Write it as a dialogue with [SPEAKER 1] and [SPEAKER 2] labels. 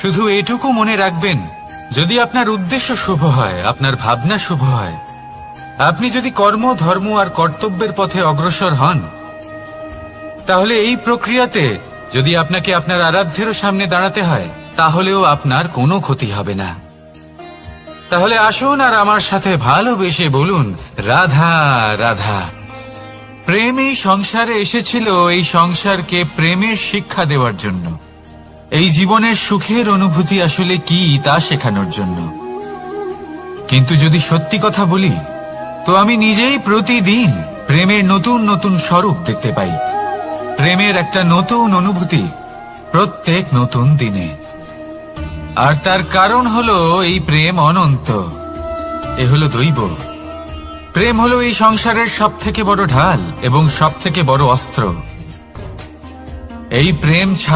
[SPEAKER 1] শুধু এটুকু মনে রাখবেন, যদি আপনার উদ্দেশ্য শুভ হয়, আপনার ভাবনা শুভ হয়, আপনি যদি কর্ম, ধর্ম আর কর্তব্যের পথে অগ্রসর হন, তাহলে এই প্রক্রিয়াতে যদি আপনাকে আপনার আরাধ্যেরও সামনে দাঁড়াতে হয়, তাহলেও আপনার কোনো ক্ষতি হবে না। তাহলে আসুন আর আমার সাথে ভালোবেসে বলুন, রাধা রাধা। প্রেম এই সংসারে এসেছিল এই সংসারকে প্রেমের শিক্ষা দেওয়ার জন্য, এই জীবনের সুখের অনুভূতি আসলে কি তা শেখানোর জন্য। কিন্তু যদি সত্যি কথা বলি, তো আমি নিজেই প্রতিদিন প্রেমের নতুন নতুন স্বরূপ দেখতে পাই, প্রেমের একটা নতুন অনুভূতি প্রত্যেক নতুন দিনে। আর তার কারণ হলো এই প্রেম অনন্ত, এ হলো দৈব। প্রেম হলো এই সংসারের সব থেকে বড় ঢাল এবং সব থেকে বড় অস্ত্র। এই প্রেম ছাড়া